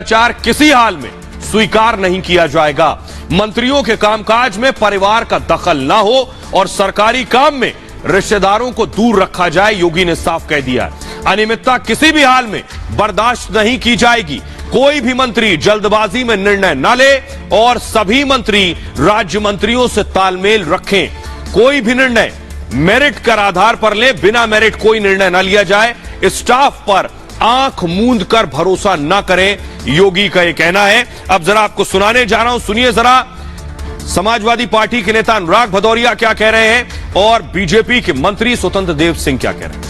भ्रष्टाचार किसी हाल में स्वीकार नहीं किया जाएगा। मंत्रियों के कामकाज में परिवार का दखल न हो और सरकारी काम में रिश्तेदारों को दूर रखा जाए, योगी ने साफ कह दिया। अनियमितता किसी भी हाल में बर्दाश्त नहीं की जाएगी। कोई भी मंत्री जल्दबाजी में निर्णय न ले और सभी मंत्री राज्य मंत्रियों से तालमेल रखें। कोई भी निर्णय मेरिट के आधार पर ले, बिना मेरिट कोई निर्णय न लिया जाए। स्टाफ पर आंख मूंद कर भरोसा न करें, योगी का यह कहना है। अब जरा आपको सुनाने जा रहा हूं, सुनिए जरा समाजवादी पार्टी के नेता अनुराग भदौरिया क्या कह रहे हैं और बीजेपी के मंत्री स्वतंत्र देव सिंह क्या कह रहे हैं।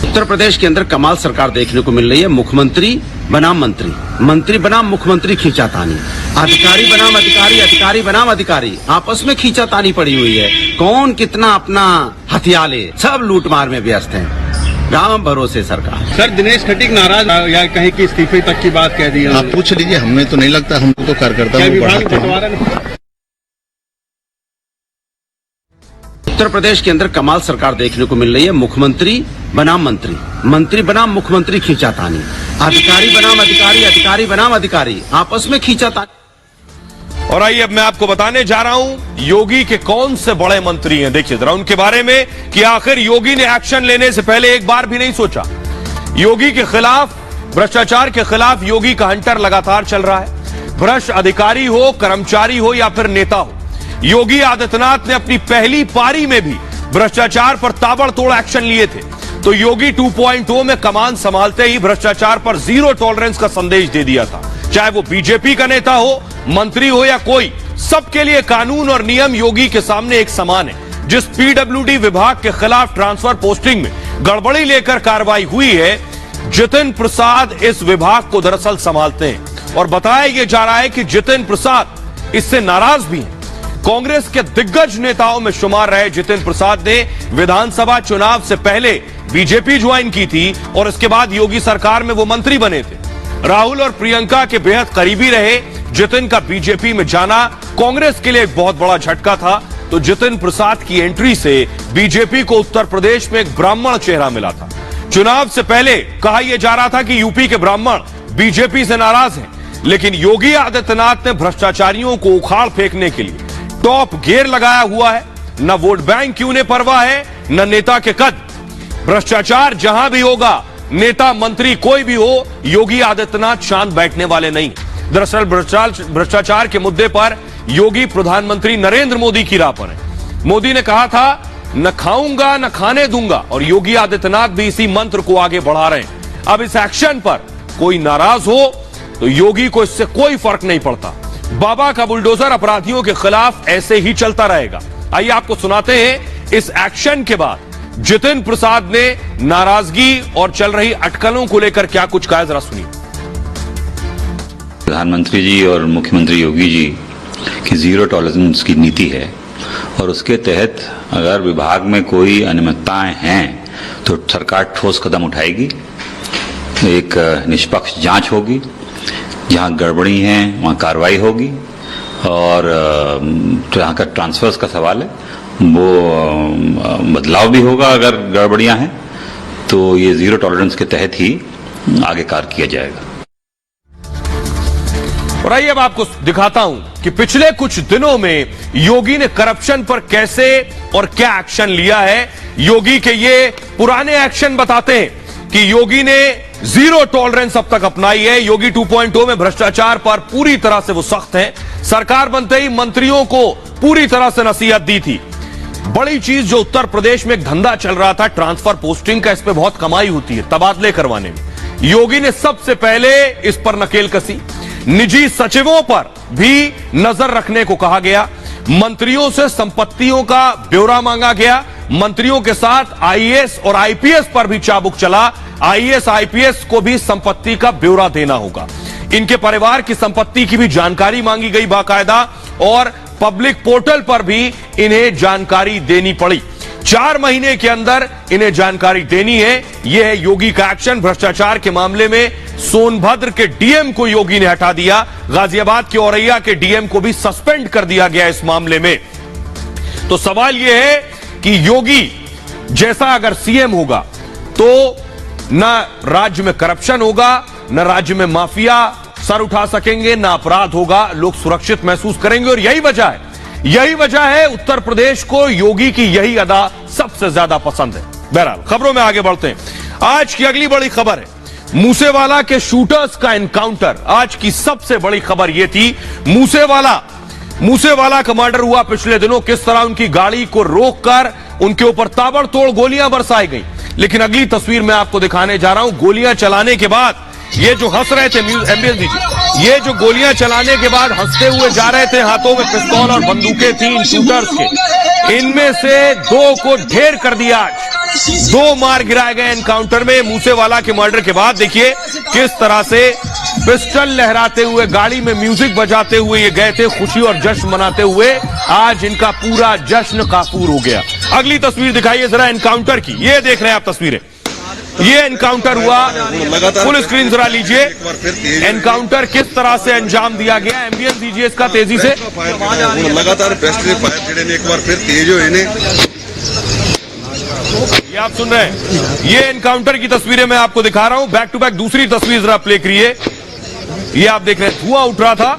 उत्तर प्रदेश के अंदर कमाल सरकार देखने को मिल रही है। मुख्यमंत्री बनाम मंत्री, मंत्री बनाम मुख्यमंत्री खींचातानी, अधिकारी बनाम अधिकारी, अधिकारी बनाम अधिकारी, आपस में खींचातानी पड़ी हुई है। कौन कितना अपना हथिया ले, सब लूटमार में व्यस्त हैं। राम भरोसे सरकार। सर, दिनेश खटीक नाराज या कहीं की इस्तीफे तक की बात कह दी है। आप पूछ लीजिए, हमें तो नहीं लगता, हमको तो कार्यकर्ता उत्तर प्रदेश के अंदर कमाल सरकार देखने को मिल रही है। मुख्यमंत्री बनाम मंत्री, मंत्री बनाम मुख्यमंत्री खींचातानी, अधिकारी बनाम अधिकारी, अधिकारी बनाम अधिकारी, आपस में खींचातानी। और आइए अब मैं आपको बताने जा रहा हूं योगी के कौन से बड़े मंत्री हैं। देखिए जरा उनके बारे में कि आखिर योगी ने एक्शन लेने से पहले एक बार भी नहीं सोचा। योगी के खिलाफ, भ्रष्टाचार के खिलाफ योगी का हंटर लगातार चल रहा है। भ्रष्ट अधिकारी हो, कर्मचारी हो या फिर नेता हो, योगी आदित्यनाथ ने अपनी पहली पारी में भी भ्रष्टाचार पर ताबड़तोड़ एक्शन लिए थे। तो योगी 2.0 में कमान संभालते ही भ्रष्टाचार पर जीरो टॉलरेंस का संदेश दे दिया था। चाहे वो बीजेपी का नेता हो, मंत्री हो या कोई, सबके लिए कानून और नियम योगी के सामने एक समान है। जिस पीडब्ल्यूडी विभाग के खिलाफ ट्रांसफर पोस्टिंग में गड़बड़ी लेकर कार्रवाई हुई है, जितिन प्रसाद इस विभाग को दरअसल संभालते हैं। और बताया यह जा रहा है कि जितिन प्रसाद इससे नाराज भी हैं। कांग्रेस के दिग्गज नेताओं में शुमार रहे जितिन प्रसाद ने विधानसभा चुनाव से पहले बीजेपी ज्वाइन की थी और इसके बाद योगी सरकार में वो मंत्री बने थे। राहुल और प्रियंका के बेहद करीबी रहे। जितिन का बीजेपी में जाना कांग्रेस के लिए एक बहुत बड़ा झटका था। तो जितिन प्रसाद की एंट्री से बीजेपी को उत्तर प्रदेश में एक ब्राह्मण चेहरा मिला था। चुनाव से पहले कहा यह जा रहा था कि यूपी के ब्राह्मण बीजेपी से नाराज हैं, लेकिन योगी आदित्यनाथ ने भ्रष्टाचारियों को उखाड़ फेंकने के लिए टॉप गियर लगाया हुआ है। न वोट बैंक की उन्हें परवाह है, न नेता के कद। भ्रष्टाचार जहां भी होगा, नेता मंत्री कोई भी हो, योगी आदित्यनाथ शांत बैठने वाले नहीं। दरअसल भ्रष्टाचार के मुद्दे पर योगी प्रधानमंत्री नरेंद्र मोदी की राह पर है। मोदी ने कहा था न खाऊंगा न खाने दूंगा, और योगी आदित्यनाथ भी इसी मंत्र को आगे बढ़ा रहे हैं। अब इस एक्शन पर कोई नाराज हो तो योगी को इससे कोई फर्क नहीं पड़ता। बाबा का बुलडोजर अपराधियों के खिलाफ ऐसे ही चलता रहेगा। आइए आपको सुनाते हैं इस एक्शन के बाद जितिन प्रसाद ने नाराजगी और चल रही अटकलों को लेकर क्या कुछ कहा, जरा सुनिए। प्रधानमंत्री जी और मुख्यमंत्री योगी जी की जीरो टॉलरेंस की नीति है और उसके तहत अगर विभाग में कोई अनियमितताएं हैं तो सरकार ठोस कदम उठाएगी। एक निष्पक्ष जांच होगी, जहां गड़बड़ी है वहां कार्रवाई होगी, और जहां का ट्रांसफर्स का सवाल है वो बदलाव भी होगा। अगर गड़बड़ियां हैं तो ये जीरो टॉलरेंस के तहत ही आगे कार्य किया जाएगा। और आइए अब आपको दिखाता हूं कि पिछले कुछ दिनों में योगी ने करप्शन पर कैसे और क्या एक्शन लिया है। योगी के ये पुराने एक्शन बताते हैं कि योगी ने जीरो टॉलरेंस अब तक अपनाई है। योगी 2.0 में भ्रष्टाचार पर पूरी तरह से वो सख्त हैं। सरकार बनते ही मंत्रियों को पूरी तरह से नसीहत दी थी। बड़ी चीज जो उत्तर प्रदेश में एक धंधा चल रहा था ट्रांसफर पोस्टिंग का, इस पे बहुत कमाई होती है तबादले करवाने में। योगी ने सबसे पहले इस पर नकेल कसी। निजी सचिवों पर भी नजर रखने को कहा गया। मंत्रियों से संपत्तियों का ब्यौरा मांगा गया। मंत्रियों के साथ आईएएस और आईपीएस पर भी चाबुक चला। आईएएस आईपीएस को भी संपत्ति का ब्यौरा देना होगा। इनके परिवार की संपत्ति की भी जानकारी मांगी गई बाकायदा, और पब्लिक पोर्टल पर भी इन्हें जानकारी देनी पड़ी। 4 महीने के अंदर इन्हें जानकारी देनी है। यह है योगी का एक्शन। भ्रष्टाचार के मामले में सोनभद्र के डीएम को योगी ने हटा दिया। गाजियाबाद के औरैया के डीएम को भी सस्पेंड कर दिया गया इस मामले में। तो सवाल यह है कि योगी जैसा अगर सीएम होगा तो न राज्य में करप्शन होगा, न राज्य में माफिया सर उठा सकेंगे, न अपराध होगा, लोग सुरक्षित महसूस करेंगे। और यही वजह है उत्तर प्रदेश को योगी की यही अदा सबसे ज्यादा पसंद है। बहरहाल खबरों में आगे बढ़ते हैं। आज की अगली बड़ी खबर है मूसेवाला के शूटर्स का एनकाउंटर। आज की सबसे बड़ी खबर यह थी मूसेवाला कमांडर हुआ पिछले दिनों, किस तरह उनकी गाड़ी को रोककर उनके ऊपर ताबड़तोड़ गोलियां बरसाई गई। लेकिन अगली तस्वीर में आपको दिखाने जा रहा हूं, गोलियां चलाने के बाद ये जो हंस रहे थे, एम्बियंस दीजिए, ये जो गोलियां चलाने के बाद हंसते हुए जा रहे थे, हाथों में पिस्तौल और बंदूकें थी इन शूटर्स के, इनमें से 2 को ढेर कर दिया। आज 2 मार गिराए गए एनकाउंटर में। मूसेवाला के मर्डर के बाद देखिए किस तरह से पिस्टल लहराते हुए, गाड़ी में म्यूजिक बजाते हुए ये गए थे, खुशी और जश्न मनाते हुए। आज इनका पूरा जश्न काफूर हो गया। अगली तस्वीर दिखाइए जरा एनकाउंटर की, ये देख रहे हैं आप तस्वीरें, ये एनकाउंटर हुआ, फुल स्क्रीन जरा लीजिए। एनकाउंटर किस तरह से अंजाम दिया गया, एम्बियंस दीजिए इसका तेजी से। लगातार बेस्ट फायर एक बार फिर तेज हो ये आप सुन रहे हैं, ये एनकाउंटर की तस्वीरें मैं आपको दिखा रहा हूं। बैक टू बैक दूसरी तस्वीर जरा प्ले करिए। ये आप देख रहे हैं धुआं उठ रहा था,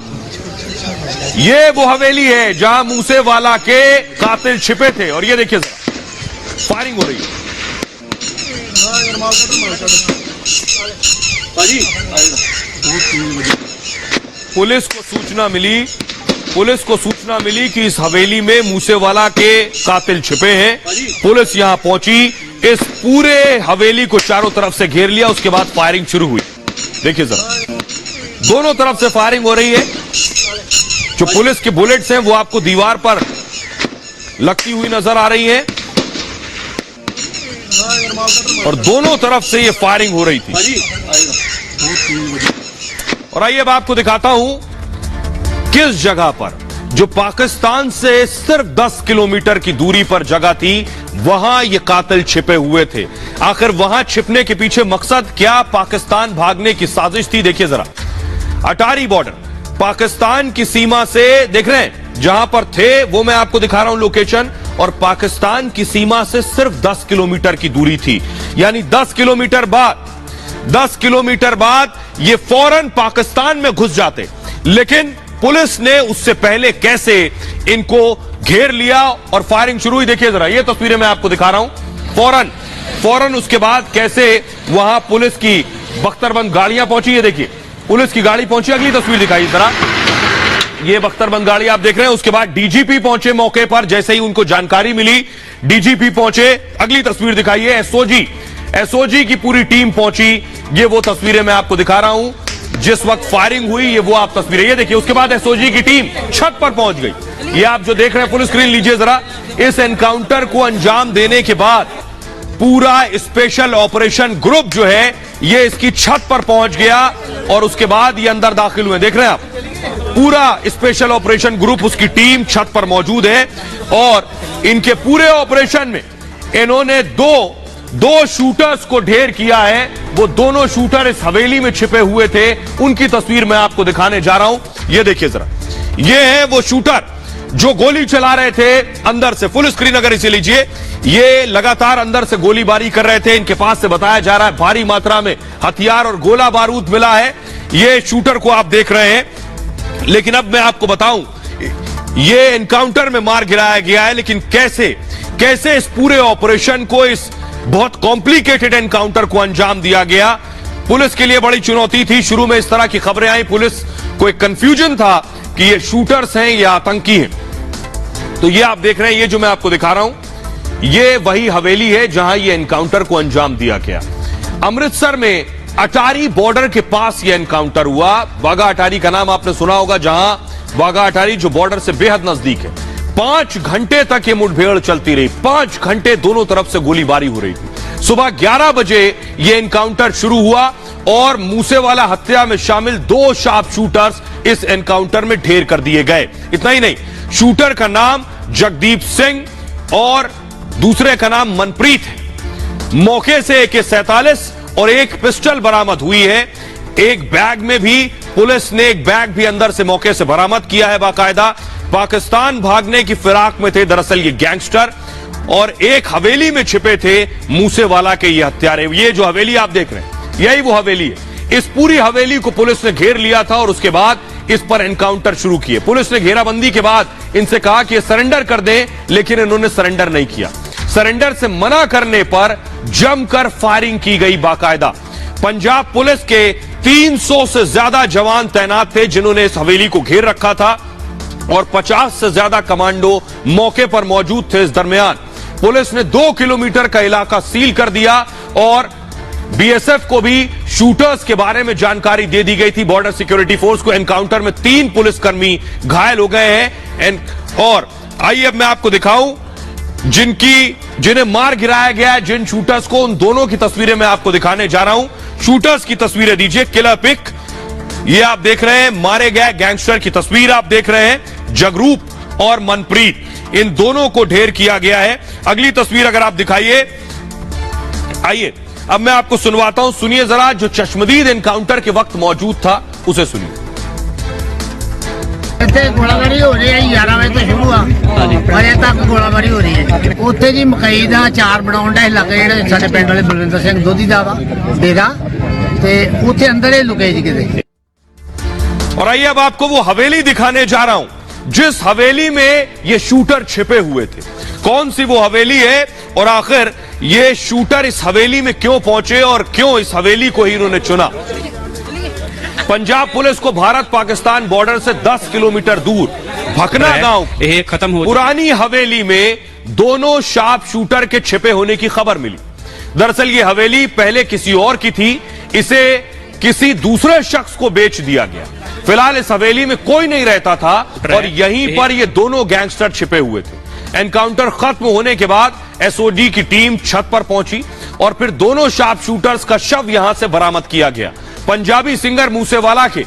ये वो हवेली है जहां मूसेवाला के कातिल छिपे थे। और ये देखिए जरा फायरिंग हो रही है। पुलिस को सूचना मिली कि इस हवेली में मूसेवाला के कातिल छिपे हैं। पुलिस यहां पहुंची, इस पूरे हवेली को चारों तरफ से घेर लिया। उसके बाद फायरिंग शुरू हुई। देखिए जरा, दोनों तरफ से फायरिंग हो रही है। जो पुलिस के बुलेट्स हैं वो आपको दीवार पर लगती हुई नजर आ रही हैं और दोनों तरफ से ये फायरिंग हो रही थी। और आइए अब आपको दिखाता हूं किस जगह पर, जो पाकिस्तान से सिर्फ 10 किलोमीटर की दूरी पर जगह थी, वहां ये कातिल छिपे हुए थे। आखिर वहां छिपने के पीछे मकसद क्या, पाकिस्तान भागने की साजिश थी। देखिए जरा, अटारी बॉर्डर पाकिस्तान की सीमा से देख रहे हैं, जहां पर थे वो मैं आपको दिखा रहा हूं लोकेशन, और पाकिस्तान की सीमा से सिर्फ 10 किलोमीटर की दूरी थी। यानी 10 किलोमीटर बाद ये फौरन पाकिस्तान में घुस जाते। लेकिन पुलिस ने उससे पहले कैसे इनको घेर लिया और फायरिंग शुरू हुई। देखिए जरा, ये तस्वीरें मैं आपको दिखा रहा हूं। फौरन उसके बाद कैसे वहां पुलिस की बख्तरबंद गाड़ियां पहुंची। ये देखिए पुलिस की गाड़ी पहुंची। अगली तस्वीर दिखाई जरा, ये बख्तरबंद गाड़ी आप देख रहे हैं। उसके बाद डीजीपी पहुंचे मौके पर, जैसे ही उनको जानकारी मिली डीजीपी पहुंचे। अगली तस्वीर दिखाइए, एसओजी की पूरी टीम पहुंची। ये वो तस्वीरें मैं आपको दिखा रहा हूं जिस वक्त फायरिंग हुई, ये वो आप तस्वीरें ये देखिए। उसके बाद एसओजी की टीम छत पर पहुंच गई। ये आप जो देख रहे हैं, फुल स्क्रीन लीजिए जरा। इस एनकाउंटर को अंजाम देने के बाद पूरा स्पेशल ऑपरेशन ग्रुप जो है ये इसकी छत पर पहुंच गया और उसके बाद ये अंदर दाखिल हुए। देख रहे हैं आप, पूरा स्पेशल ऑपरेशन ग्रुप, उसकी टीम छत पर मौजूद है। और इनके पूरे ऑपरेशन में इन्होंने दो शूटर्स को ढेर किया है। वो दोनों शूटर इस हवेली में छिपे हुए थे, उनकी तस्वीर मैं आपको दिखाने जा रहा हूं। ये देखिए जरा, ये है वो शूटर जो गोली चला रहे थे अंदर से। फुल स्क्रीन अगर इसे लीजिए, ये लगातार अंदर से गोलीबारी कर रहे थे। इनके पास से बताया जा रहा है भारी मात्रा में हथियार और गोला बारूद मिला है। ये शूटर को आप देख रहे हैं। लेकिन अब मैं आपको बताऊं, ये एनकाउंटर में मार गिराया गया है, लेकिन कैसे इस पूरे ऑपरेशन को, इस बहुत कॉम्प्लिकेटेड एनकाउंटर को अंजाम दिया गया, पुलिस के लिए बड़ी चुनौती थी। शुरू में इस तरह की खबरें आई, पुलिस को एक कंफ्यूजन था कि ये शूटर्स हैं या आतंकी हैं। तो ये आप देख रहे हैं, ये जो मैं आपको दिखा रहा हूं, ये वही हवेली है जहां ये एनकाउंटर को अंजाम दिया गया। अमृतसर में अटारी बॉर्डर के पास ये एनकाउंटर हुआ। वाघा अटारी का नाम आपने सुना होगा, जहां वाघा अटारी जो बॉर्डर से बेहद नजदीक है। 5 घंटे तक ये मुठभेड़ चलती रही। 5 घंटे दोनों तरफ से गोलीबारी हो रही थी। सुबह 11 बजे ये एनकाउंटर शुरू हुआ और मूसेवाला हत्या में शामिल 2 शार्प शूटर्स इस एनकाउंटर में ढेर कर दिए गए। इतना ही नहीं, शूटर का नाम जगदीप सिंह और दूसरे का नाम मनप्रीत है। मौके से AK-47 और एक पिस्टल बरामद हुई है। एक बैग में भी पुलिस ने एक बैग भी अंदर से मौके से बरामद किया है बाकायदा। पाकिस्तान भागने की फिराक में थे दरअसल ये गैंगस्टर, और एक हवेली में छिपे थे मूसेवाला के ये हत्यारे। ये जो हवेली आप देख रहे हैं, यही वो हवेली है। इस पूरी हवेली को पुलिस ने घेर लिया था और उसके बाद इस पर एनकाउंटर शुरू किए। पुलिस ने घेराबंदी के बाद इनसे कहा कि सरेंडर कर दें, लेकिन इन्होंने सरेंडर नहीं किया। सरेंडर से मना करने पर जमकर फायरिंग की गई बाकायदा। पंजाब पुलिस के 300 से ज्यादा जवान तैनात थे जिन्होंने इस हवेली को घेर रखा था और 50 से ज्यादा कमांडो मौके पर मौजूद थे। इस दरमियान पुलिस ने 2 किलोमीटर का इलाका सील कर दिया और बीएसएफ को भी शूटर्स के बारे में जानकारी दे दी गई थी। बॉर्डर सिक्योरिटी फोर्स को एनकाउंटर में 3 पुलिसकर्मी घायल हो गए हैं। और आइए अब मैं आपको दिखाऊं जिन्हें मार गिराया गया है, जिन शूटर्स को, उन दोनों की तस्वीरें मैं आपको दिखाने जा रहा हूं। शूटर्स की तस्वीरें दीजिए। किलर पिक ये आप देख रहे हैं, मारे गए गैंगस्टर की तस्वीर आप देख रहे हैं। जगरूप और मनप्रीत, इन दोनों को ढेर किया गया है। अगली तस्वीर अगर आप दिखाइए। आइए अब मैं आपको सुनवाता हूं, सुनिए जरा, जो चश्मदीद एनकाउंटर के वक्त मौजूद था उसे सुनिए। गोलाबारी हो रही है 11 बजे तो शुरू अजे तक गोलाबारी हो रही है। उत्थे जी मकई का अचार बनाउण दा इलाका जिहड़े साडे पिंड वाले बलविंदर सिंह दोधी दा वा डेरा ते उत्थे अंदर ही लुके जी किते। और आइए अब आपको वो हवेली दिखाने जा रहा हूं जिस हवेली में ये शूटर छिपे हुए थे। कौन सी वो हवेली है और आखिर ये शूटर इस हवेली में क्यों पहुंचे और क्यों इस हवेली को ही इन्होंने चुना। पंजाब पुलिस को भारत पाकिस्तान बॉर्डर से 10 किलोमीटर दूर भकना गांव खत्म हो पुरानी हवेली में दोनों शार्प शूटर के छिपे होने की खबर मिली। दरअसल ये हवेली पहले किसी और की थी, इसे किसी दूसरे शख्स को बेच दिया गया। फिलहाल इस हवेली में कोई नहीं रहता था और यहीं पर ये दोनों गैंगस्टर छिपे हुए थे। एनकाउंटर खत्म होने के बाद एसओजी की टीम छत पर पहुंची और फिर दोनों शार्प शूटर्स का शव यहां से बरामद किया गया। पंजाबी सिंगर मूसेवाला के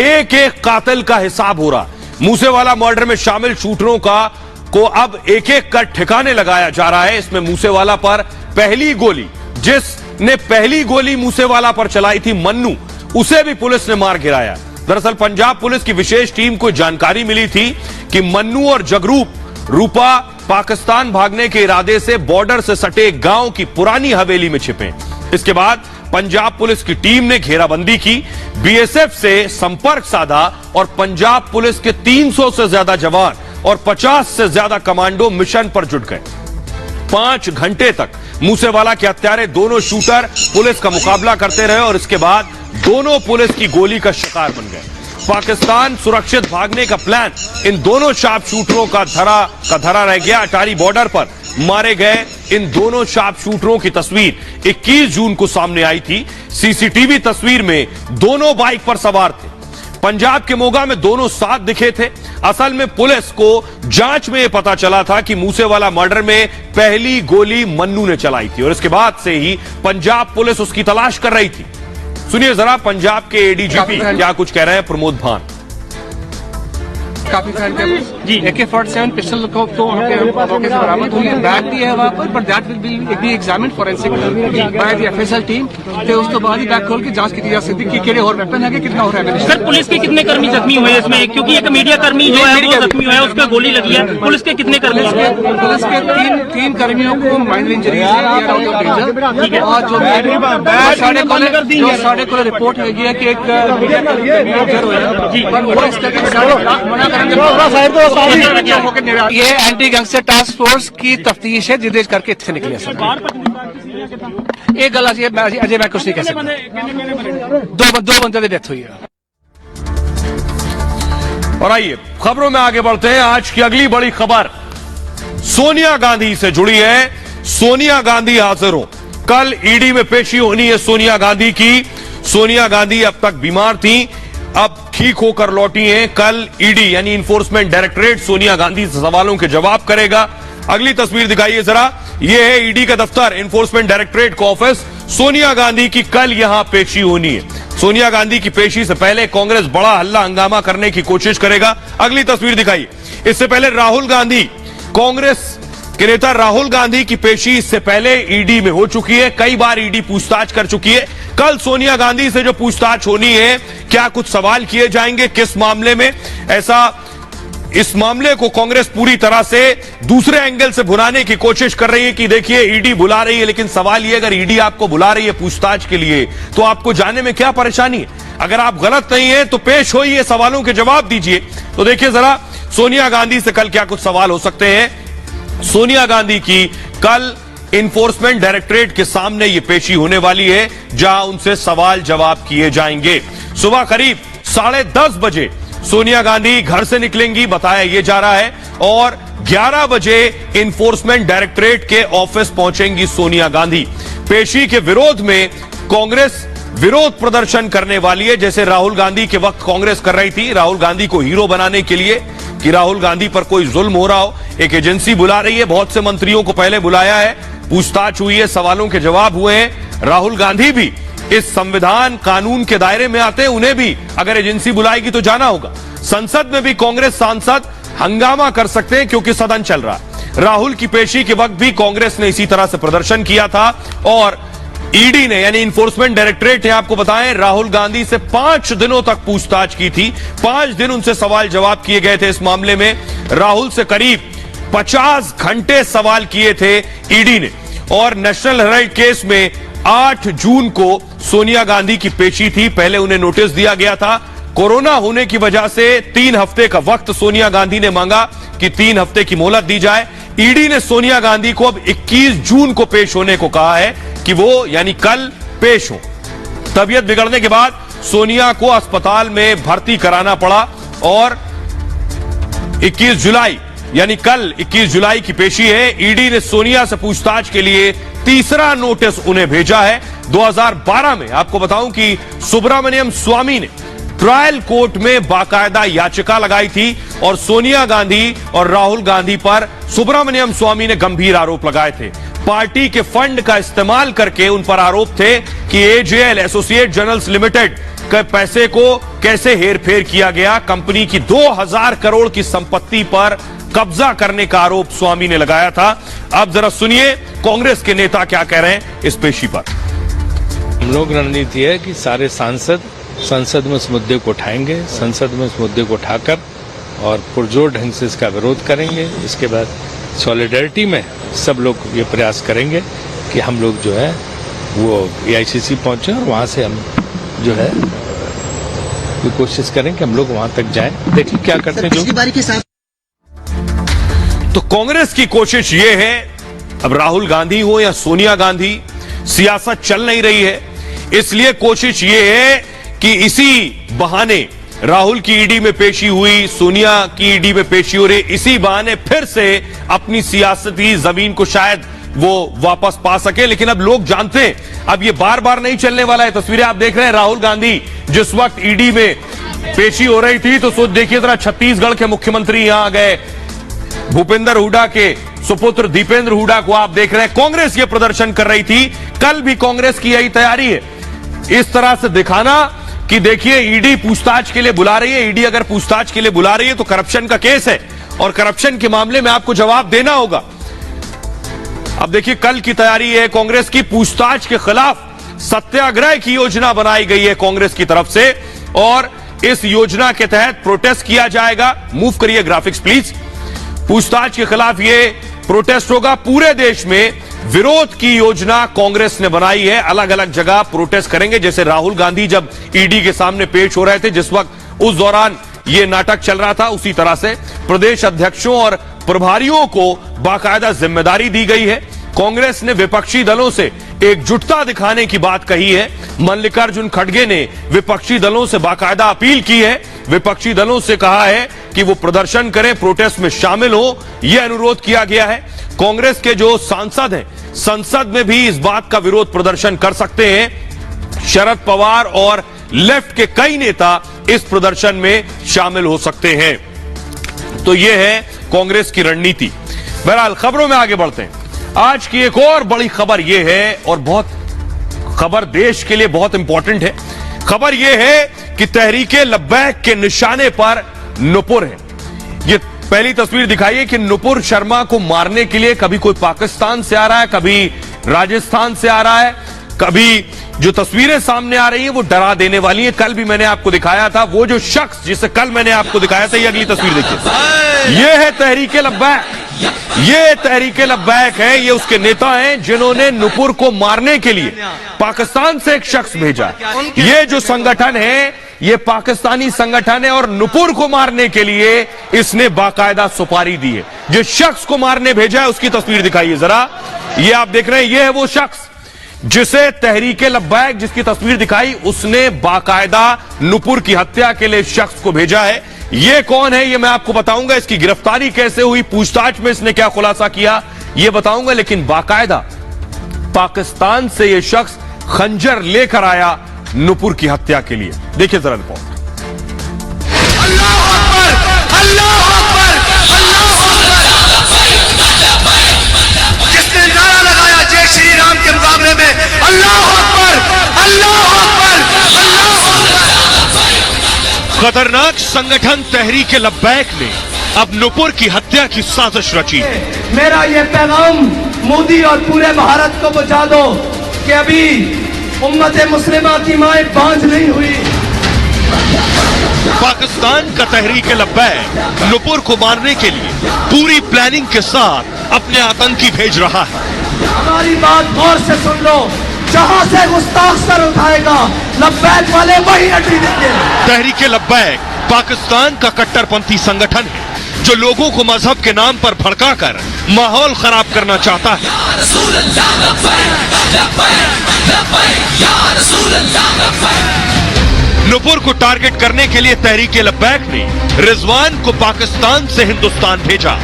एक एक कातिल का हिसाब हो रहा। मूसेवाला मर्डर में शामिल शूटरों को अब एक एक कर ठिकाने लगाया जा रहा है। इसमें मूसेवाला पर पहली गोली, जिसने पहली गोली मूसेवाला पर चलाई थी, मन्नू, उसे भी पुलिस ने मार गिराया। दरअसल पंजाब पुलिस की विशेष टीम को जानकारी मिली थी कि मन्नू और जगरूप रूपा पाकिस्तान भागने के इरादे से बॉर्डर से सटे गांव की पुरानी हवेली में छिपे। इसके बाद पंजाब पुलिस की टीम ने घेराबंदी की, बीएसएफ से संपर्क साधा और पंजाब पुलिस के 300 से ज्यादा जवान और 50 से ज्यादा कमांडो मिशन पर जुट गए। 5 घंटे तक मूसेवाला के हत्यारे दोनों शूटर पुलिस का मुकाबला करते रहे और इसके बाद दोनों पुलिस की गोली का शिकार बन गए। पाकिस्तान सुरक्षित भागने का प्लान इन दोनों शार्प शूटरों का धरा रह गया। अटारी बॉर्डर पर मारे गए इन दोनों शार्प शूटरों की तस्वीर 21 जून को सामने आई थी। सीसीटीवी तस्वीर में दोनों बाइक पर सवार थे। पंजाब के मोगा में दोनों साथ दिखे थे। असल में पुलिस को जांच में यह पता चला था कि मूसेवाला मर्डर में पहली गोली मन्नू ने चलाई थी और इसके बाद से ही पंजाब पुलिस उसकी तलाश कर रही थी। सुनिए जरा पंजाब के एडीजीपी क्या कुछ कह रहे हैं, प्रमोद भान। काफी जी AK-47 पिस्टल को तो मौके से बरामद हुई है। बैग भी है वहाँ पर, but that will be examined forensic by the FSL team. तो उस तो बाद ही बैग खोल के जांच की जा सकती है कि केड़े और वेपन है, कितना और है। सर पुलिस के कितने कर्मी जख्मी हुए इसमें, क्योंकि एक मीडिया कर्मी जो है वो जख्मी हुआ है, उसका गोली लगी है। पुलिस के कितने कर्मी? पुलिस के तीन कर्मियों को माइनर इंजरी है और जो साढ़े को रिपोर्ट है कि एक ये एंटी गैंगस्टर टास्क फोर्स की तफ्तीश है जिदेश करके इतने निकले सर। एक गल अजय मैं कुछ नहीं कह सकता। दो बंदे की डेथ हुई है। और आइए खबरों में आगे बढ़ते हैं। आज की अगली बड़ी खबर सोनिया गांधी से जुड़ी है। सोनिया गांधी हाजिर हो, कल ईडी में पेशी होनी है सोनिया गांधी की। सोनिया गांधी अब तक बीमार थी, अब ठीक होकर लौटी हैं। कल ईडी यानी इन्फोर्समेंट डायरेक्टरेट सोनिया गांधी से सवालों के जवाब करेगा। अगली तस्वीर दिखाइए जरा, यह है ईडी का दफ्तर, इन्फोर्समेंट डायरेक्टरेट का ऑफिस। सोनिया गांधी की कल यहां पेशी होनी है। सोनिया गांधी की पेशी से पहले कांग्रेस बड़ा हल्ला हंगामा करने की कोशिश करेगा। अगली तस्वीर दिखाइए। इससे पहले राहुल गांधी, कांग्रेस के नेता राहुल गांधी की पेशी इससे पहले ईडी में हो चुकी है। कई बार ईडी पूछताछ कर चुकी है। कल सोनिया गांधी से जो पूछताछ होनी है, क्या कुछ सवाल किए जाएंगे, किस मामले में, ऐसा इस मामले को कांग्रेस पूरी तरह से दूसरे एंगल से भुनाने की कोशिश कर रही है कि देखिए ईडी बुला रही है, लेकिन सवाल यह अगर ईडी आपको बुला रही है पूछताछ के लिए तो आपको जाने में क्या परेशानी है? अगर आप गलत नहीं है तो पेश होइए, सवालों के जवाब दीजिए। तो देखिए जरा सोनिया गांधी से कल क्या कुछ सवाल हो सकते हैं। सोनिया गांधी की कल इन्फोर्समेंट डायरेक्टरेट के सामने यह पेशी होने वाली है, जहां उनसे सवाल जवाब किए जाएंगे। सुबह करीब 10:30 बजे सोनिया गांधी घर से निकलेंगी, बताया यह जा रहा है, और 11 बजे इन्फोर्समेंट डायरेक्टरेट के ऑफिस पहुंचेंगी सोनिया गांधी। पेशी के विरोध में कांग्रेस विरोध प्रदर्शन करने वाली है, जैसे राहुल गांधी के वक्त कांग्रेस कर रही थी, राहुल गांधी को हीरो बनाने के लिए कि राहुल गांधी पर कोई जुल्म हो रहा हो। एक एजेंसी बुला रही है, बहुत से मंत्रियों को पहले बुलाया है, पूछताछ हुई है, सवालों के जवाब हुए हैं। राहुल गांधी भी इस संविधान कानून के दायरे में आते हैं, उन्हें भी अगर एजेंसी बुलाएगी तो जाना होगा। संसद में भी कांग्रेस सांसद हंगामा कर सकते हैं क्योंकि सदन चल रहा है। राहुल की पेशी के वक्त भी कांग्रेस ने इसी तरह से प्रदर्शन किया था और ईडी ने यानी इन्फोर्समेंट डायरेक्टरेट ने आपको बताएं राहुल गांधी से 5 दिनों तक पूछताछ की थी। 5 दिन उनसे सवाल जवाब किए गए थे। इस मामले में राहुल से करीब 50 घंटे सवाल किए थे ईडी ने। और नेशनल हेराल्ड केस में 8 जून को सोनिया गांधी की पेशी थी। पहले उन्हें नोटिस दिया गया था। कोरोना होने की वजह से 3 हफ्ते का वक्त सोनिया गांधी ने मांगा कि 3 हफ्ते की मोहलत दी जाए। ईडी ने सोनिया गांधी को अब 21 जून को पेश होने को कहा है कि वो यानी कल पेश हो। तबीयत बिगड़ने के बाद सोनिया को अस्पताल में भर्ती कराना पड़ा और 21 जुलाई यानी कल 21 जुलाई की पेशी है। ईडी ने सोनिया से पूछताछ के लिए तीसरा नोटिस उन्हें भेजा है। 2012 में आपको बताऊं कि सुब्रमण्यम स्वामी ने ट्रायल कोर्ट में बाकायदा याचिका लगाई थी और सोनिया गांधी और राहुल गांधी पर सुब्रमण्यम स्वामी ने गंभीर आरोप लगाए थे। पार्टी के फंड का इस्तेमाल करके उन पर आरोप थे कि एजेएल एसोसिएट जर्नल्स लिमिटेड के पैसे को कैसे हेरफेर किया गया। कंपनी की 2000 करोड़ की संपत्ति पर कब्जा करने का आरोप स्वामी ने लगाया था। अब जरा सुनिए कांग्रेस के नेता क्या कह रहे हैं इस पेशी पर। हम लोग रणनीति है कि सारे सांसद संसद में उस मुद्दे को उठाएंगे, संसद में उस मुद्दे को उठाकर और पुरजोर ढंग से इसका विरोध करेंगे। इसके बाद सॉलिडेरिटी में सब लोग ये प्रयास करेंगे कि हम लोग जो है वो एआईसीसी पहुंचे और वहां से हम जो है ये कोशिश करें कि हम लोग वहां तक जाएं। देखिए क्या करते हैं जो बारी के साथ। तो कांग्रेस की कोशिश ये है, अब राहुल गांधी हो या सोनिया गांधी, सियासत चल नहीं रही है, इसलिए कोशिश ये है कि इसी बहाने राहुल की ईडी में पेशी हुई, सोनिया की ईडी में पेशी हो रही, इसी बहाने फिर से अपनी सियासती जमीन को शायद वो वापस पा सके। लेकिन अब लोग जानते हैं अब ये बार बार नहीं चलने वाला है। तस्वीरें आप देख रहे हैं, राहुल गांधी जिस वक्त ईडी में पेशी हो रही थी तो सोच देखिए जरा, छत्तीसगढ़ के मुख्यमंत्री यहां आ गए, भूपेंद्र हुड्डा के सुपुत्र दीपेंद्र हुड्डा को आप देख रहे हैं। कांग्रेस ये प्रदर्शन कर रही थी, कल भी कांग्रेस की यही तैयारी है, इस तरह से दिखाना कि देखिए ईडी पूछताछ के लिए बुला रही है। ईडी अगर पूछताछ के लिए बुला रही है तो करप्शन का केस है और करप्शन के मामले में आपको जवाब देना होगा। अब देखिए कल की तैयारी है कांग्रेस की, पूछताछ के खिलाफ सत्याग्रह की योजना बनाई गई है कांग्रेस की तरफ से और इस योजना के तहत प्रोटेस्ट किया जाएगा। मूव करिए ग्राफिक्स प्लीज। पूछताछ के खिलाफ यह प्रोटेस्ट होगा, पूरे देश में विरोध की योजना कांग्रेस ने बनाई है। अलग अलग जगह प्रोटेस्ट करेंगे, जैसे राहुल गांधी जब ईडी के सामने पेश हो रहे थे जिस वक्त, उस दौरान यह नाटक चल रहा था, उसी तरह से प्रदेश अध्यक्षों और प्रभारियों को बाकायदा जिम्मेदारी दी गई है। कांग्रेस ने विपक्षी दलों से एकजुटता दिखाने की बात कही है। मल्लिकार्जुन खड़गे ने विपक्षी दलों से बाकायदा अपील की है, विपक्षी दलों से कहा है कि वो प्रदर्शन करें, प्रोटेस्ट में शामिल हो, यह अनुरोध किया गया है। कांग्रेस के जो सांसद हैं संसद में भी इस बात का विरोध प्रदर्शन कर सकते हैं। शरद पवार और लेफ्ट के कई नेता इस प्रदर्शन में शामिल हो सकते हैं। तो यह है कांग्रेस की रणनीति। बहरहाल खबरों में आगे बढ़ते हैं। आज की एक और बड़ी खबर यह है, और बहुत खबर देश के लिए बहुत इंपॉर्टेंट है। खबर यह है कि तहरीके लब्बैक के निशाने पर नुपुर है। यह पहली तस्वीर दिखाई है कि नुपुर शर्मा को मारने के लिए कभी कोई पाकिस्तान से आ रहा है, कभी राजस्थान से आ रहा है, कभी जो तस्वीरें सामने आ रही है वो डरा देने वाली है। कल भी मैंने आपको दिखाया था, वो जो शख्स जिसे कल मैंने आपको दिखाया था, ये अगली तस्वीर देखिए, ये है तहरीके लब्बैक। ये तहरीके लब्बैक है, ये उसके नेता हैं जिन्होंने नुपुर को मारने के लिए पाकिस्तान से एक शख्स भेजा। ये जो संगठन है ये पाकिस्तानी संगठन है और नुपुर को मारने के लिए इसने बाकायदा सुपारी दी है। जिस शख्स को मारने भेजा है उसकी तस्वीर दिखाइए जरा। ये आप देख रहे हैं, ये है वो शख्स जिसे तहरीके लब्बैक जिसकी तस्वीर दिखाई, उसने बाकायदा नुपुर की हत्या के लिए इस शख्स को भेजा है। ये कौन है ये मैं आपको बताऊंगा, इसकी गिरफ्तारी कैसे हुई, पूछताछ में इसने क्या खुलासा किया ये बताऊंगा। लेकिन बाकायदा पाकिस्तान से यह शख्स खंजर लेकर आया नुपुर की हत्या के लिए। देखिए जरा रिपोर्ट। जिसने नारा लगाया जय श्री राम के मुकाबले में अल्लाह अकबर, अल्लाह अकबर, खतरनाक संगठन तहरीके लब्बैक ने अब नुपुर की हत्या की साजिश रची है। मेरा ये पैगाम मोदी और पूरे भारत को पहुंचा दो कि अभी उम्मत मुस्लिमा की माएं बांझ नहीं हुई। पाकिस्तान का तहरीके लब्बैक नुपुर को मारने के लिए पूरी प्लानिंग के साथ अपने आतंकी भेज रहा है। हमारी बात गौर से सुन लो, जहां से गुस्ताख सर उठाएगा लब्बैक वाले वही अड्डी देंगे। तहरीके लब्बैक पाकिस्तान का कट्टरपंथी संगठन है जो लोगों को मजहब के नाम पर भड़काकर माहौल खराब करना चाहता है। नुपुर को टारगेट करने के लिए तहरीके लब्बैक ने रिजवान को पाकिस्तान से हिंदुस्तान भेजा।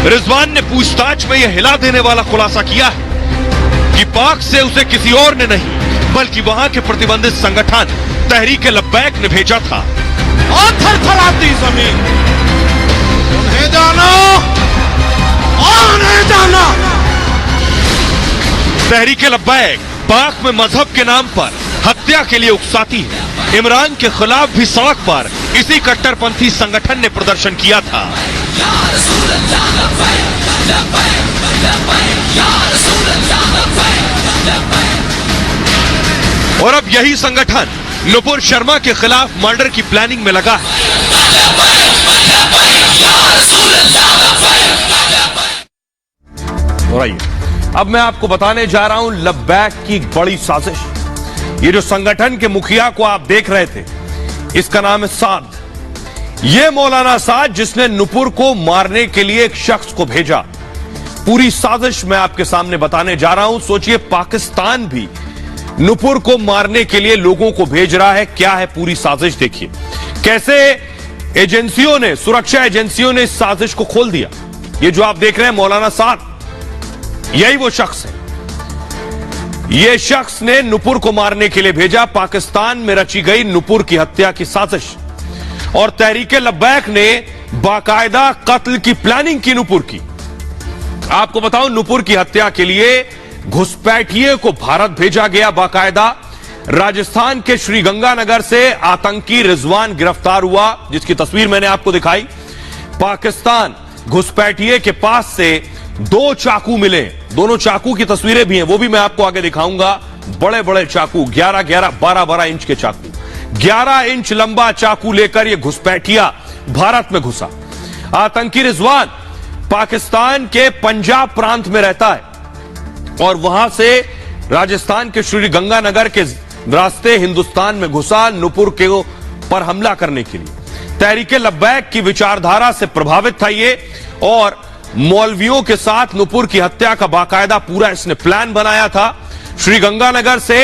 रिजवान ने पूछताछ में यह हिला देने वाला खुलासा किया है कि पाक से उसे किसी और ने नहीं बल्कि वहां के प्रतिबंधित संगठन तहरीके लब्बैक ने भेजा था। और थरथराती जमीन, उन्हें जानो और उन्हें जाना। तहरीके लब्बैक पाक में मजहब के नाम पर हत्या के लिए उकसाती है। इमरान के खिलाफ भी सड़क पर इसी कट्टरपंथी संगठन ने प्रदर्शन किया था। और अब यही संगठन नुपुर शर्मा के खिलाफ मर्डर की प्लानिंग में लगा है। और आइए अब मैं आपको बताने जा रहा हूं लब्बैक की बड़ी साजिश। ये जो संगठन के मुखिया को आप देख रहे थे, इसका नाम है साद। ये मौलाना साद जिसने नुपुर को मारने के लिए एक शख्स को भेजा। पूरी साजिश मैं आपके सामने बताने जा रहा हूं। सोचिए पाकिस्तान भी नुपुर को मारने के लिए लोगों को भेज रहा है। क्या है पूरी साजिश देखिए, कैसे एजेंसियों ने, सुरक्षा एजेंसियों ने इस साजिश को खोल दिया। ये जो आप देख रहे हैं मौलाना साद, यही वो शख्स है। यह शख्स ने नुपुर को मारने के लिए भेजा। पाकिस्तान में रची गई नुपुर की हत्या की साजिश और तहरीके लब्बैक ने बाकायदा कत्ल की प्लानिंग की नुपुर की। आपको बताऊं, नुपुर की हत्या के लिए घुसपैठिए को भारत भेजा गया बाकायदा। राजस्थान के श्रीगंगानगर से आतंकी रिजवान गिरफ्तार हुआ, जिसकी तस्वीर मैंने आपको दिखाई। पाकिस्तान घुसपैठिए के पास से 2 चाकू मिले, दोनों चाकू की तस्वीरें भी हैं, वो भी मैं आपको आगे दिखाऊंगा। बड़े बड़े चाकू, 11-11, 12-12 इंच के चाकू, 11 इंच लंबा चाकू लेकर यह घुसपैठिया भारत में घुसा। आतंकी रिजवान पाकिस्तान के पंजाब प्रांत में रहता है और वहां से राजस्थान के श्रीगंगानगर के रास्ते हिंदुस्तान में घुसा नुपुर के पर हमला करने के लिए। तहरीके लब्बैक की विचारधारा से प्रभावित था ये और मौलवियों के साथ नुपुर की हत्या का बाकायदा पूरा इसने प्लान बनाया था। श्रीगंगानगर से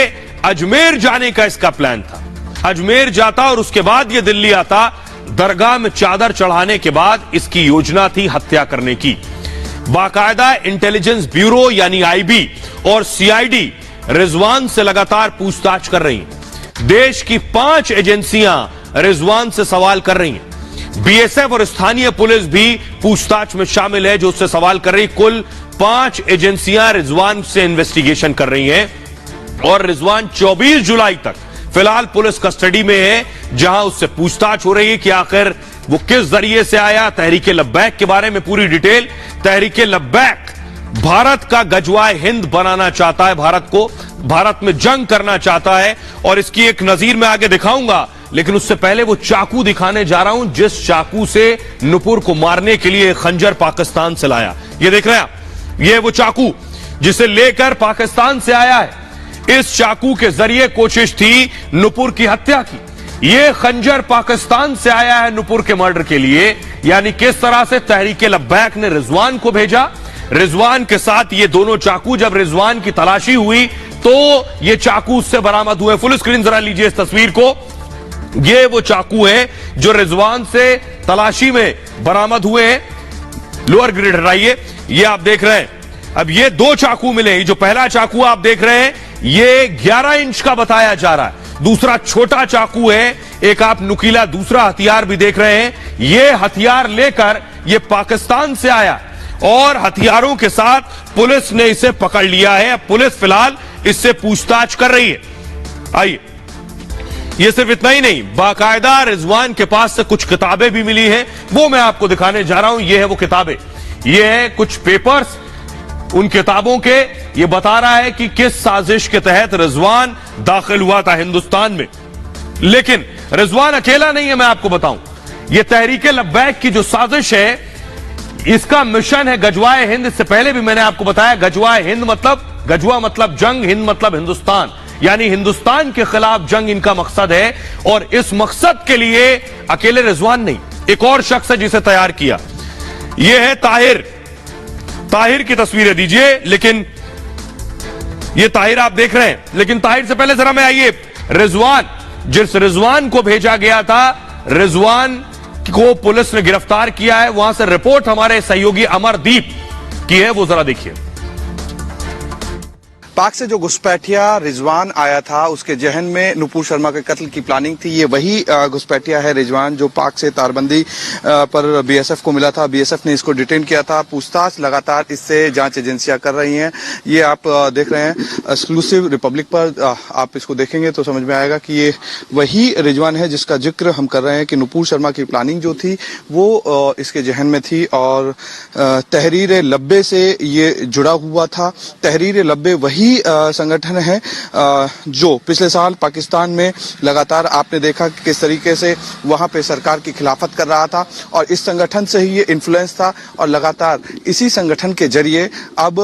अजमेर जाने का इसका प्लान था। अजमेर जाता और उसके बाद यह दिल्ली आता। दरगाह में चादर चढ़ाने के बाद इसकी योजना थी हत्या करने की। बाकायदा इंटेलिजेंस ब्यूरो यानी आईबी और सीआईडी रिजवान से लगातार पूछताछ कर रही हैं। देश की 5 एजेंसियां रिजवान से सवाल कर रही हैं। बीएसएफ और स्थानीय पुलिस भी पूछताछ में शामिल है जो उससे सवाल कर रही। कुल 5 एजेंसियां रिजवान से इन्वेस्टिगेशन कर रही हैं और रिजवान 24 जुलाई तक फिलहाल पुलिस कस्टडी में है, जहां उससे पूछताछ हो रही है कि आखिर वो किस जरिए से आया। तहरीके लब्बैक के बारे में पूरी डिटेल। तहरीके लब्बैक भारत का गजवाए हिंद बनाना चाहता है, भारत को भारत में जंग करना चाहता है। और इसकी एक नजीर मैं आगे दिखाऊंगा, लेकिन उससे पहले वो चाकू दिखाने जा रहा हूं जिस चाकू से नुपुर को मारने के लिए खंजर पाकिस्तान से लाया। ये देख रहे हैं आप, ये वो चाकू जिसे लेकर पाकिस्तान से आया है। इस चाकू के जरिए कोशिश थी नुपुर की हत्या की। ये खंजर पाकिस्तान से आया है नुपुर के मर्डर के लिए। यानी किस तरह से तहरीके लब्बैक ने रिजवान को भेजा, रिजवान के साथ ये दोनों चाकू, जब रिजवान की तलाशी हुई तो ये चाकू उससे बरामद हुए। फुल स्क्रीन जरा लीजिए इस तस्वीर को। ये वो चाकू है जो रिजवान से तलाशी में बरामद हुए हैं। लोअर ग्रेड हटाइए, ये आप देख रहे हैं। अब ये दो चाकू मिले, जो पहला चाकू आप देख रहे हैं ये 11 इंच का बताया जा रहा है, दूसरा छोटा चाकू है। एक आप नुकीला दूसरा हथियार भी देख रहे हैं। ये हथियार लेकर ये पाकिस्तान से आया और हथियारों के साथ पुलिस ने इसे पकड़ लिया है। अब पुलिस फिलहाल इससे पूछताछ कर रही है। आइए, ये सिर्फ इतना ही नहीं, बाकायदा रिजवान के पास से कुछ किताबें भी मिली हैं, वो मैं आपको दिखाने जा रहा हूं। ये है वो किताबें, ये है कुछ पेपर्स उन किताबों के। ये बता रहा है कि किस साजिश के तहत रिजवान दाखिल हुआ था हिंदुस्तान में। लेकिन रिजवान अकेला नहीं है, मैं आपको बताऊं, ये तहरीके लब्बैक की जो साजिश है इसका मिशन है गजवाए हिंद। इससे पहले भी मैंने आपको बताया, गजवाए हिंद मतलब, गजवा मतलब जंग, हिंद मतलब हिंदुस्तान, यानी हिंदुस्तान के खिलाफ जंग इनका मकसद है। और इस मकसद के लिए अकेले रिजवान नहीं, एक और शख्स है जिसे तैयार किया। यह है ताहिर। ताहिर की तस्वीरें दीजिए, लेकिन ये ताहिर आप देख रहे हैं, लेकिन ताहिर से पहले जरा मैं आइए, रिजवान, जिस रिजवान को भेजा गया था, रिजवान को पुलिस ने गिरफ्तार किया है। वहां से रिपोर्ट हमारे सहयोगी अमरदीप की है, वो जरा देखिए। पाक से जो घुसपैठिया रिजवान आया था उसके जहन में नुपुर शर्मा के कत्ल की प्लानिंग थी। ये वही घुसपैठिया है रिजवान जो पाक से तारबंदी पर बीएसएफ को मिला था। बीएसएफ ने इसको डिटेन किया था। पूछताछ लगातार इससे जांच एजेंसियां कर रही हैं। ये आप देख रहे हैं एक्सक्लूसिव रिपब्लिक पर, आप इसको देखेंगे तो समझ में आएगा कि ये वही रिजवान है जिसका जिक्र हम कर रहे हैं कि नुपुर शर्मा की प्लानिंग जो थी वो इसके जहन में थी और तहरीर लब्बे से ये जुड़ा हुआ था। तहरीर लब्बे वही संगठन है जो पिछले साल पाकिस्तान में लगातार आपने देखा कि किस तरीके से वहां पे सरकार की खिलाफत कर रहा था और इस संगठन से ही ये इन्फ्लुएंस था और लगातार इसी संगठन के जरिए अब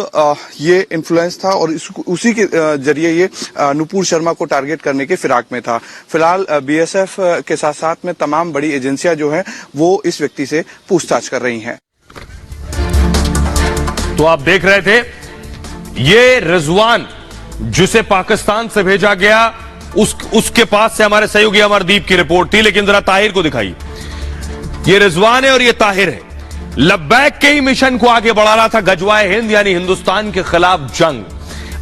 ये इन्फ्लुएंस था और उसी के जरिए ये नुपुर शर्मा को टारगेट करने के फिराक में था। फिलहाल बीएसएफ के साथ साथ में तमाम बड़ी एजेंसियां जो हैं वो इस व्यक्ति से पूछताछ कर रही हैं। तो आप देख रहे थे ये रिजवान जिसे पाकिस्तान से भेजा गया, उसके पास से हमारे सहयोगी अमरदीप की रिपोर्ट थी। लेकिन जरा ताहिर को दिखाइए, ये रिजवान है और ये ताहिर है। लब्बैक के ही मिशन को आगे बढ़ा रहा था, गजवाए हिंद यानी हिंदुस्तान के खिलाफ जंग।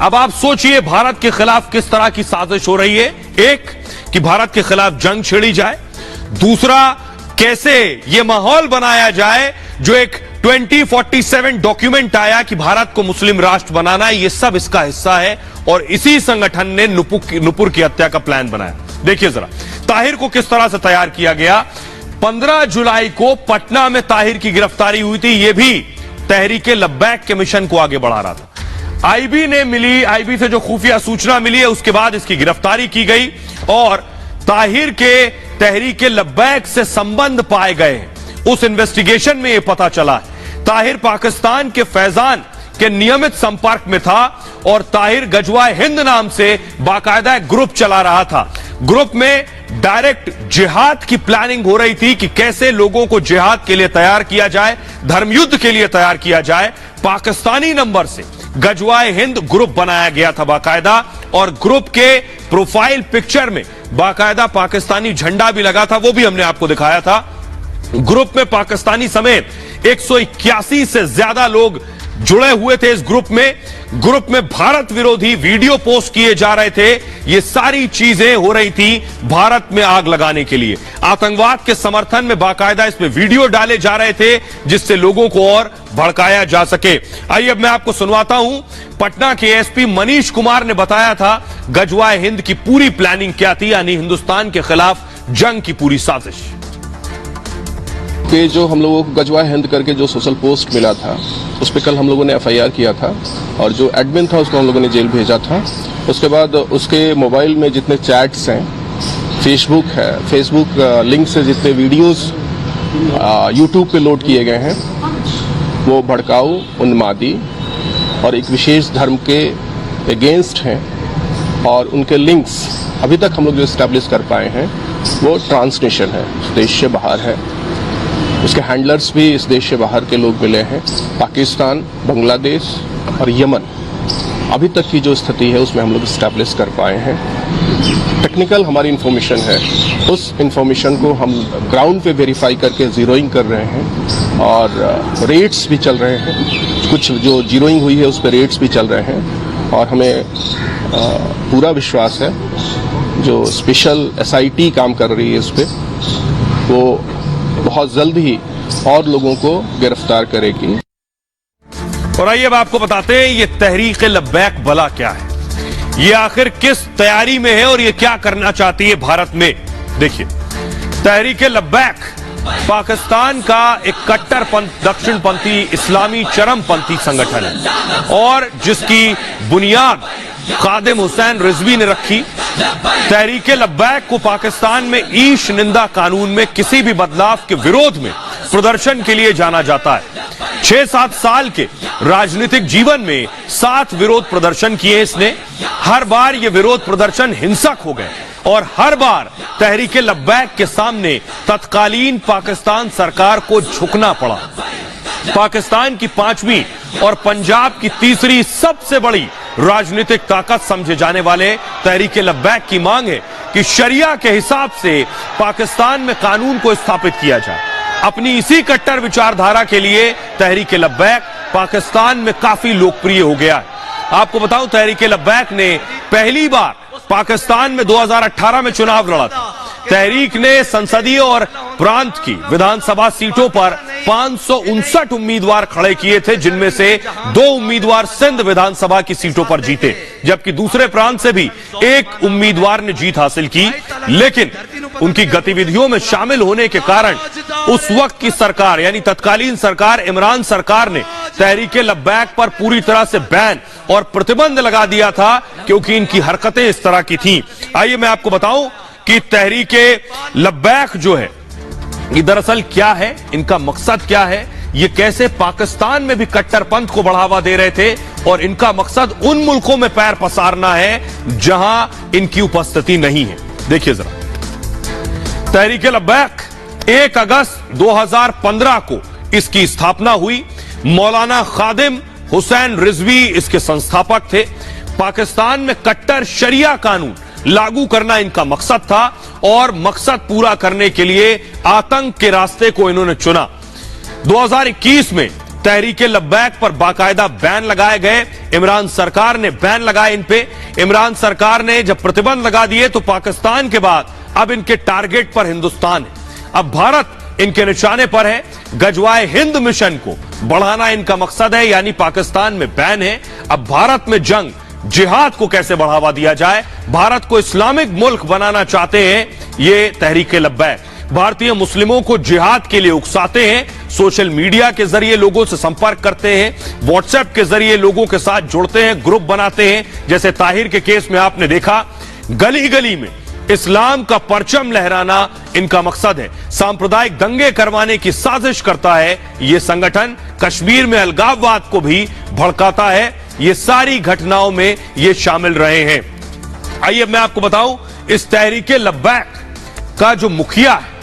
अब आप सोचिए भारत के खिलाफ किस तरह की साजिश हो रही है। एक कि भारत के खिलाफ जंग छिड़ी जाए, दूसरा कैसे यह माहौल बनाया जाए जो एक 2047 डॉक्यूमेंट आया कि भारत को मुस्लिम राष्ट्र बनाना है, ये सब इसका हिस्सा है। और इसी संगठन ने नुपुर की हत्या का प्लान बनाया। देखिए जरा ताहिर को किस तरह से तैयार किया गया। 15 जुलाई को पटना में ताहिर की गिरफ्तारी हुई थी। यह भी तहरीके लब्बैक के मिशन को आगे बढ़ा रहा था। आईबी से जो खुफिया सूचना मिली है उसके बाद इसकी गिरफ्तारी की गई और ताहिर के तहरीके लब्बैक से संबंध पाए गए। उस इन्वेस्टिगेशन में यह पता चला ताहिर पाकिस्तान के फैजान के नियमित संपर्क में था और ताहिर गजवाए हिंद नाम से बाकायदा एक ग्रुप चला रहा था। ग्रुप में डायरेक्ट जिहाद की प्लानिंग हो रही थी कि कैसे लोगों को जिहाद के लिए तैयार किया जाए, धर्मयुद्ध के लिए तैयार किया जाए। पाकिस्तानी नंबर से गजवाए हिंद ग्रुप बनाया गया था बाकायदा और ग्रुप के प्रोफाइल पिक्चर में बाकायदा पाकिस्तानी झंडा भी लगा था, वो भी हमने आपको दिखाया था। ग्रुप में पाकिस्तानी समेत 181 से ज्यादा लोग जुड़े हुए थे इस ग्रुप में। ग्रुप में भारत विरोधी वीडियो पोस्ट किए जा रहे थे। ये सारी चीजें हो रही थी भारत में आग लगाने के लिए। आतंकवाद के समर्थन में बाकायदा इसमें वीडियो डाले जा रहे थे जिससे लोगों को और भड़काया जा सके। आइए अब मैं आपको सुनवाता हूं पटना के एसपी मनीष कुमार ने बताया था गजवाए हिंद की पूरी प्लानिंग क्या थी, यानी हिंदुस्तान के खिलाफ जंग की पूरी साजिश। पे जो हम लोगों को गजवा हिंद करके जो सोशल पोस्ट मिला था, उस पर कल हम लोगों ने FIR किया था और जो एडमिन था उसको हम लोगों ने जेल भेजा था। उसके बाद उसके मोबाइल में जितने चैट्स हैं, फेसबुक लिंक से जितने वीडियोस यूट्यूब पे लोड किए गए हैं, वो भड़काऊ, उन्मादी और एक विशेष धर्म के अगेंस्ट हैं और उनके लिंक्स अभी तक हम लोग जो इस्टेब्लिश कर पाए हैं वो ट्रांसनेशन है, इस देश से बाहर है। उसके हैंडलर्स भी इस देश से बाहर के लोग मिले हैं, पाकिस्तान, बांग्लादेश और यमन। अभी तक की जो स्थिति है उसमें हम लोग इस्टेब्लिश कर पाए हैं। टेक्निकल हमारी इंफॉर्मेशन है, उस इंफॉर्मेशन को हम ग्राउंड पे वेरीफाई करके जीरोइंग कर रहे हैं और रेट्स भी चल रहे हैं। कुछ जो जीरोइंग हुई है उस पर रेट्स भी चल रहे हैं और हमें पूरा विश्वास है जो स्पेशल SIT काम कर रही है इस पर, वो बहुत जल्द ही और लोगों को गिरफ्तार करेगी। और आइए अब आपको बताते हैं ये तहरीक लब्बैक भला क्या है, ये आखिर किस तैयारी में है और ये क्या करना चाहती है भारत में। देखिए, तहरीक लब्बैक पाकिस्तान का एक कट्टरपंथी दक्षिणपंथी इस्लामी चरमपंथी संगठन है और जिसकी बुनियाद खादिम हुसैन रिजवी ने रखी। तहरीक लब्बैक को पाकिस्तान में ईश निंदा कानून में किसी भी बदलाव के विरोध में प्रदर्शन के लिए जाना जाता है। 6-7 साल के राजनीतिक जीवन में 7 विरोध प्रदर्शन किए इसने। हर बार ये विरोध प्रदर्शन हिंसक हो गए और हर बार तहरीक लब्बैक के सामने तत्कालीन पाकिस्तान सरकार को झुकना पड़ा। पाकिस्तान की 5वीं और पंजाब की 3री सबसे बड़ी राजनीतिक ताकत समझे जाने वाले तहरीक लब्बैक की मांग है कि शरिया के हिसाब से पाकिस्तान में कानून को स्थापित किया जाए। अपनी इसी कट्टर विचारधारा के लिए तहरीक लब्बैक पाकिस्तान में काफी लोकप्रिय हो गया है। आपको बताऊं, तहरीक लब्बैक ने पहली बार पाकिस्तान में 2018 में चुनाव लड़ा था। तहरीक ने संसदीय और प्रांत की विधानसभा सीटों पर 559 उम्मीदवार खड़े किए थे, जिनमें से 2 उम्मीदवार सिंध विधानसभा की सीटों पर जीते, जबकि दूसरे प्रांत से भी 1 उम्मीदवार ने जीत हासिल की। लेकिन उनकी गतिविधियों में शामिल होने के कारण उस वक्त की सरकार यानी तत्कालीन सरकार इमरान सरकार ने तहरीक लब्बैक पर पूरी तरह से बैन और प्रतिबंध लगा दिया था, क्योंकि इनकी हरकतें इस तरह की थीं। आइए मैं आपको बताऊं कि तहरीक लब्बैक जो है ये दरअसल क्या है, इनका मकसद क्या है, ये कैसे पाकिस्तान में भी कट्टरपंथ को बढ़ावा दे रहे थे और इनका मकसद उन मुल्कों में पैर पसारना है जहां इनकी उपस्थिति नहीं है। देखिए जरा, तहरीक लब्बैक 1 अगस्त 2015 को इसकी स्थापना हुई। मौलाना खादिम हुसैन रिजवी इसके संस्थापक थे। पाकिस्तान में कट्टर शरिया कानून लागू करना इनका मकसद था और मकसद पूरा करने के लिए आतंक के रास्ते को इन्होंने चुना। 2021 में तहरीक लब्बैक पर बाकायदा बैन लगाए गए। इमरान सरकार ने बैन लगाए इन पे। इमरान सरकार ने जब प्रतिबंध लगा दिए तो पाकिस्तान के बाद अब इनके टारगेट पर हिंदुस्तान है। अब भारत इनके निशाने पर है। गजवाए हिंद मिशन को बढ़ाना इनका मकसद है, यानी पाकिस्तान में बैन है। अब भारत में जंग, जिहाद को कैसे बढ़ावा दिया जाए, भारत को इस्लामिक मुल्क बनाना चाहते हैं ये तहरीक लब्बैक। भारतीय मुस्लिमों को जिहाद के लिए उकसाते हैं, सोशल मीडिया के जरिए लोगों से संपर्क करते हैं, व्हाट्सएप के जरिए लोगों के साथ जुड़ते हैं, ग्रुप बनाते हैं। जैसे ताहिर के केस में आपने देखा, गली गली में इस्लाम का परचम लहराना इनका मकसद है। सांप्रदायिक दंगे करवाने की साजिश करता है यह संगठन। कश्मीर में अलगाववाद को भी भड़काता है। ये सारी घटनाओं में ये शामिल रहे हैं। आइए मैं आपको बताऊं, इस तहरीक लब्बैक का जो मुखिया है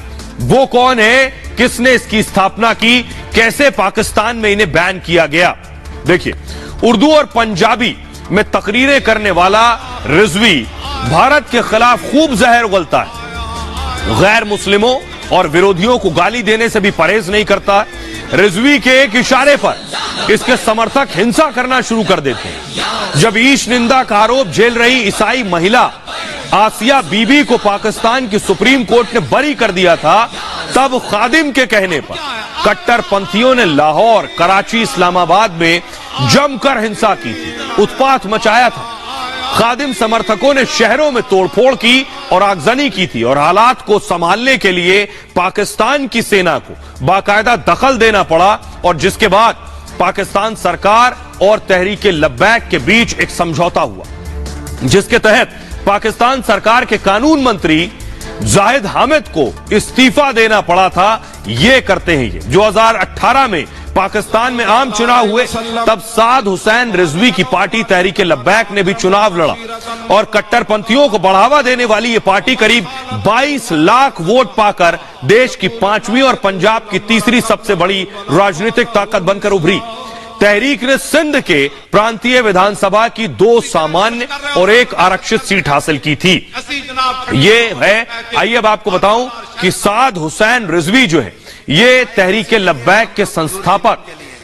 वो कौन है, किसने इसकी स्थापना की, कैसे पाकिस्तान में इन्हें बैन किया गया। देखिए, उर्दू और पंजाबी में तकरीरें करने वाला रिजवी भारत के खिलाफ खूब जहर उगलता है। गैर मुस्लिमों और विरोधियों को गाली देने से भी परहेज नहीं करता। रिजवी के एक इशारे पर इसके समर्थक हिंसा करना शुरू कर देते हैं। जब ईश निंदा का आरोप झेल रही ईसाई महिला आसिया बीबी को पाकिस्तान की सुप्रीम कोर्ट ने बरी कर दिया था, तब खादिम के कहने पर कट्टरपंथियों ने लाहौर, कराची, इस्लामाबाद में जमकर हिंसा की थी, उत्पात मचाया था। खादिम समर्थकों ने शहरों में तोड़फोड़ की और आगजनी की थी और हालात को संभालने के लिए पाकिस्तान की सेना को बाकायदा दखल देना पड़ा और जिसके बाद पाकिस्तान सरकार और तहरीक लब्बैक के बीच एक समझौता हुआ, जिसके तहत पाकिस्तान सरकार के कानून मंत्री जाहिद हामिद को इस्तीफा देना पड़ा था। ये करते हैं ये 2018 में पाकिस्तान में आम चुनाव हुए, तब साद हुसैन रिजवी की पार्टी तहरीक लब्बैक ने भी चुनाव लड़ा और कट्टरपंथियों को बढ़ावा देने वाली ये पार्टी करीब 22 लाख वोट पाकर देश की 5वीं और पंजाब की तीसरी सबसे बड़ी राजनीतिक ताकत बनकर उभरी। तहरीक ने सिंध के प्रांतीय विधानसभा की 2 सामान्य और 1 आरक्षित सीट हासिल की थी। ये है, आइए अब आपको बताऊं कि साद हुसैन रिजवी जो है ये तहरीक लब्बैक के संस्थापक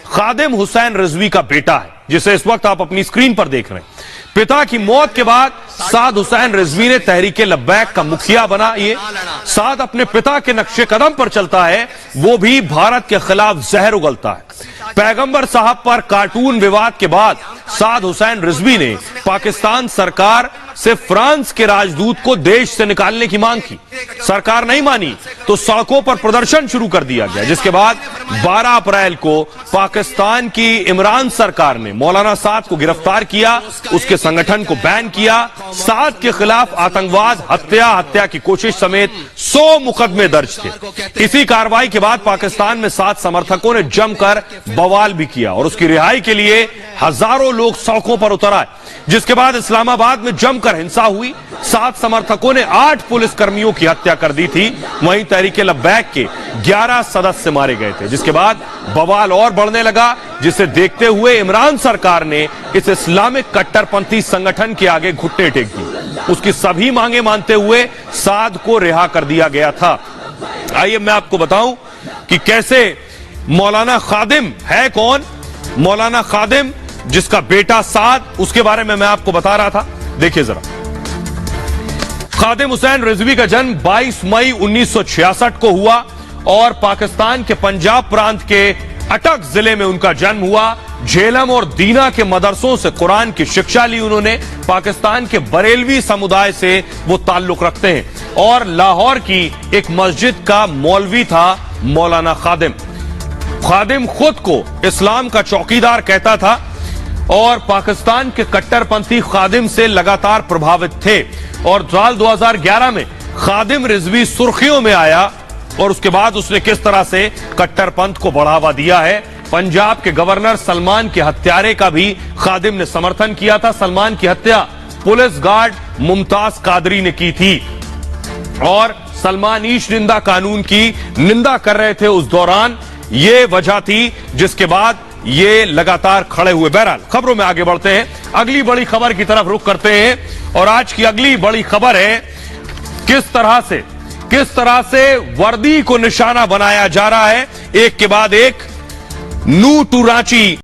खादिम हुसैन रिजवी का बेटा है, जिसे इस वक्त आप अपनी स्क्रीन पर देख रहे हैं। पिता की मौत के बाद साद हुसैन रिजवी ने तहरीक लब्बैक का मुखिया बना। ये साद अपने पिता के नक्शे कदम पर चलता है, वो भी भारत के खिलाफ जहर उगलता है। पैगंबर साहब पर कार्टून विवाद के बाद साद हुसैन रिजवी ने पाकिस्तान सरकार से फ्रांस के राजदूत को देश से निकालने की मांग की। सरकार नहीं मानी तो सड़कों पर प्रदर्शन शुरू कर दिया गया, जिसके बाद 12 अप्रैल को पाकिस्तान की इमरान सरकार ने मौलाना साद को गिरफ्तार किया, उसके संगठन को बैन किया। साद के खिलाफ आतंकवाद, हत्या की कोशिश समेत 100 मुकदमे दर्ज थे। इसी कार्रवाई के बाद पाकिस्तान में साद समर्थकों ने जमकर बवाल भी किया और उसकी रिहाई के लिए हजारों लोग सड़कों पर उतर आए, जिसके बाद इस्लामाबाद में जमकर हिंसा हुई। साद समर्थकों ने 8 पुलिस कर्मियों की हत्या कर दी थी। वहीं तहरीक लब्बैक के 11 सदस्य मारे गए थे, जिसके बाद बवाल और बढ़ने लगा, जिसे देखते हुए इमरान सरकार ने इस इस्लामिक कट्टरपंथी संगठन के आगे घुटने टेक दी। उसकी सभी मांगे मानते हुए साद को रिहा कर दिया गया था। आइए मैं आपको बताऊं कि कैसे मौलाना खादिम है कौन। मौलाना खादिम जिसका बेटा साद, उसके बारे में मैं आपको बता रहा था। देखिए जरा, खादिम हुसैन रिजवी का जन्म 22 मई 1966 को हुआ और पाकिस्तान के पंजाब प्रांत के अटक जिले में उनका जन्म हुआ। झेलम और दीना के मदरसों से कुरान की शिक्षा ली उन्होंने। पाकिस्तान के बरेलवी समुदाय से वो ताल्लुक रखते हैं और लाहौर की एक मस्जिद का मौलवी था मौलाना खादिम। खादिम खुद को इस्लाम का चौकीदार कहता था और पाकिस्तान के कट्टरपंथी खादिम से लगातार प्रभावित थे और साल 2011 में खादिम रिजवी सुर्खियों में आया और उसके बाद उसने किस तरह से कट्टरपंथ को बढ़ावा दिया है। पंजाब के गवर्नर सलमान के हत्यारे का भी खादिम ने समर्थन किया था। सलमान की हत्या पुलिस गार्ड मुमताज कादरी ने की थी और सलमान ईश निंदा कानून की निंदा कर रहे थे उस दौरान। ये वजह थी जिसके बाद ये लगातार खड़े हुए। बहरहाल खबरों में आगे बढ़ते हैं, अगली बड़ी खबर की तरफ रुख करते हैं और आज की अगली बड़ी खबर है किस तरह से वर्दी को निशाना बनाया जा रहा है। एक के बाद एक नू टू रांची